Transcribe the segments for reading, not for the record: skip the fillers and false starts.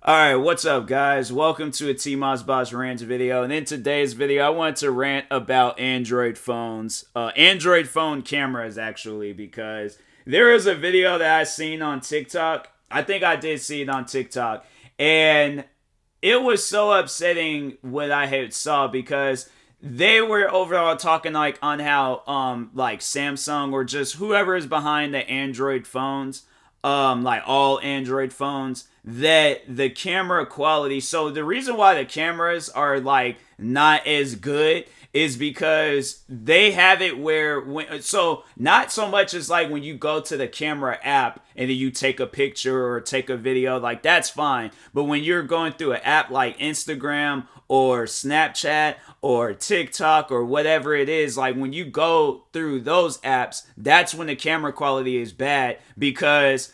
Alright, what's up guys? Welcome to a TMossBoss Rants video. And in today's video, I want to rant about Android phones. Android phone cameras actually, because there is a video that I seen on TikTok. I think I did see it on TikTok. And it was so upsetting what I had saw because they were overall talking like on how like Samsung or just whoever is behind the Android phones, like all Android phones, that the camera quality, so the reason why the cameras are like not as good is because they have it where so not so much as like when you go to the camera app and then you take a picture or take a video, like that's fine. But when you're going through an app like Instagram or Snapchat or TikTok or whatever it is, like when you go through those apps, that's when the camera quality is bad because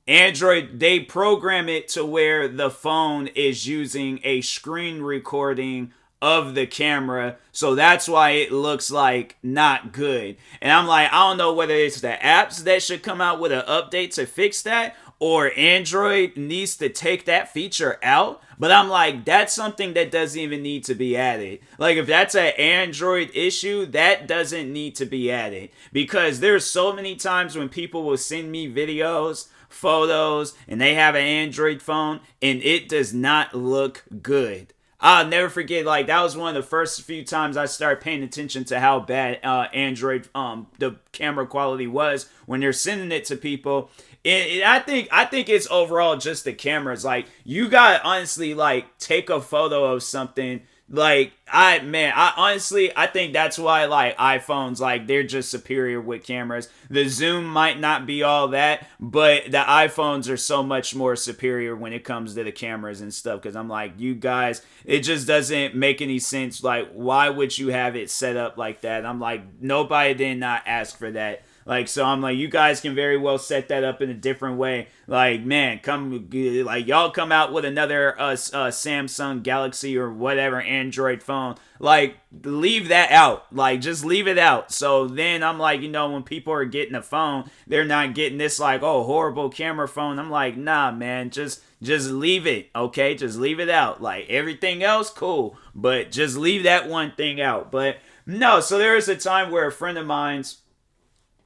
Android, they program it to where the phone is using a screen recording of the camera. So that's why it looks like not good. And I'm like, I don't know whether it's the apps that should come out with an update to fix that or Android needs to take that feature out. But I'm like, that's something that doesn't even need to be added. Like, if that's an Android issue, that doesn't need to be added. Because there's so many times when people will send me videos, photos, and they have an Android phone, and it does not look good. I'll never forget, like, that was one of the first few times I started paying attention to how bad Android, the camera quality was when they're sending it to people. And I think it's overall just the cameras. Like, you gotta honestly like take a photo of something. Like, I honestly, I think that's why like iPhones, like they're just superior with cameras. The zoom might not be all that, but the iPhones are so much more superior when it comes to the cameras and stuff. Because I'm like, you guys, it just doesn't make any sense. Like, why would you have it set up like that? I'm like, nobody did not ask for that. Like, so I'm like, you guys can very well set that up in a different way. Like, man, like, y'all come out with another Samsung Galaxy or whatever Android phone. Like, leave that out. Like, just leave it out. So then I'm like, when people are getting a phone, they're not getting this, like, oh, horrible camera phone. I'm like, nah, man, just leave it, okay? Just leave it out. Like, everything else, cool. But just leave that one thing out. But no, so there was a time where a friend of mine's,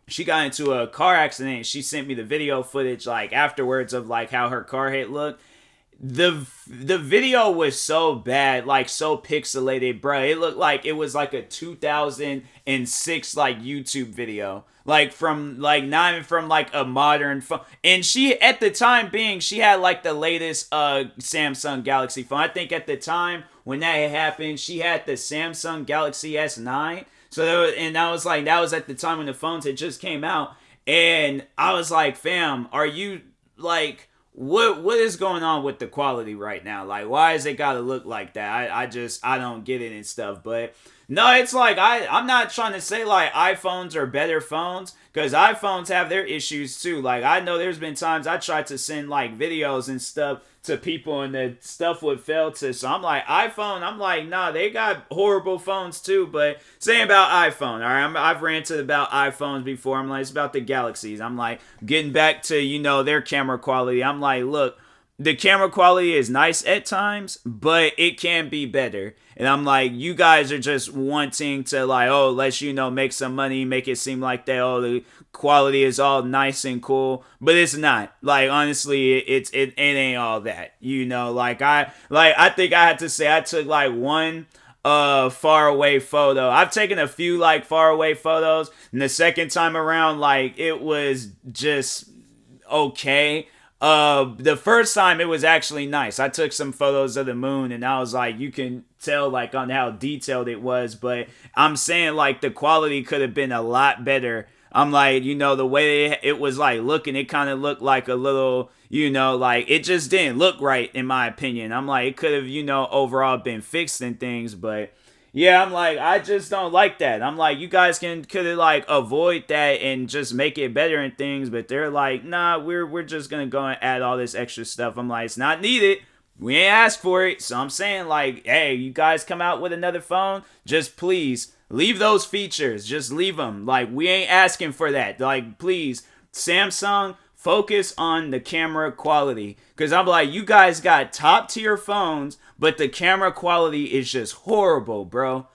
she got into a car accident and she sent me the video footage like afterwards of like how her car had looked. The video was so bad, like so pixelated, bro. It looked like it was like a 2006 like YouTube video, like from like not even from like a modern phone. And she, at the time being, she had like the latest Samsung Galaxy phone. I think at the time when that had happened, she had the Samsung Galaxy S9. So and that was at the time when the phones had just came out, and I was like, fam, are you like what is going on with the quality right now? Like, why is it gotta look like that? I don't get it and stuff. But no, it's like I'm not trying to say like iPhones are better phones, because iPhones have their issues too. Like, I know there's been times I tried to send like videos and stuff to people and the stuff would fail to. So I'm like, iPhone, I'm like, nah, they got horrible phones too. But saying about iPhone, all right, I've ranted about iPhones before. I'm like, it's about the Galaxies. I'm like, getting back to, their camera quality. I'm like, look, the camera quality is nice at times, but it can be better. And I'm like, you guys are just wanting to like, oh, let's, make some money, make it seem like that, oh, the quality is all nice and cool, but it's not. Like, honestly, it ain't all that. Like I think I had to say I took like one far away photo. I've taken a few like far away photos, and the second time around, like, it was just okay. The first time it was actually nice. I took some photos of the moon and I was like, you can tell like on how detailed it was, but I'm saying like the quality could have been a lot better. I'm like, the way it was like looking, it kind of looked like a little, like it just didn't look right in my opinion. I'm like, it could have, overall been fixed and things, but yeah, I'm like, I just don't like that. I'm like, you guys could like avoid that and just make it better and things, but they're like, nah, we're just gonna go and add all this extra stuff. I'm like, it's not needed. We ain't asked for it. So I'm saying like, hey, you guys come out with another phone, just please leave those features. Just leave them. Like, we ain't asking for that. Like, please, Samsung, focus on the camera quality. Because I'm like, you guys got top tier phones, but the camera quality is just horrible, bro.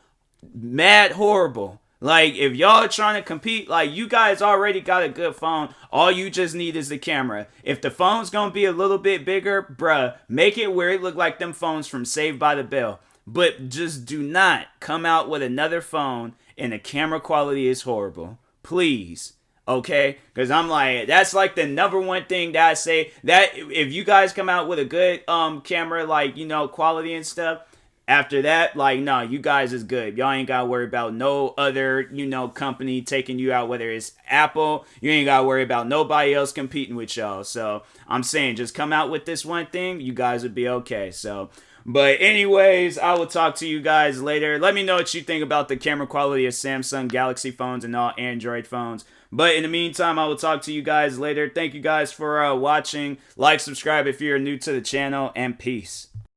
Mad horrible. Like, if y'all are trying to compete, like, you guys already got a good phone. All you just need is the camera. If the phone's gonna be a little bit bigger, bruh, make it where it look like them phones from Saved by the Bell. But just do not come out with another phone and the camera quality is horrible. Please. Okay? Because I'm like, that's like the number one thing that I say. That if you guys come out with a good camera, like, you know, quality and stuff, after that, like, no, you guys is good. Y'all ain't gotta worry about no other, you know, company taking you out, whether it's Apple. You ain't gotta worry about nobody else competing with y'all. So I'm saying, just come out with this one thing, you guys would be okay. So, but anyways, I will talk to you guys later. Let me know what you think about the camera quality of Samsung Galaxy phones and all Android phones. But in the meantime, I will talk to you guys later. Thank you guys for watching. Like, subscribe if you're new to the channel, and peace.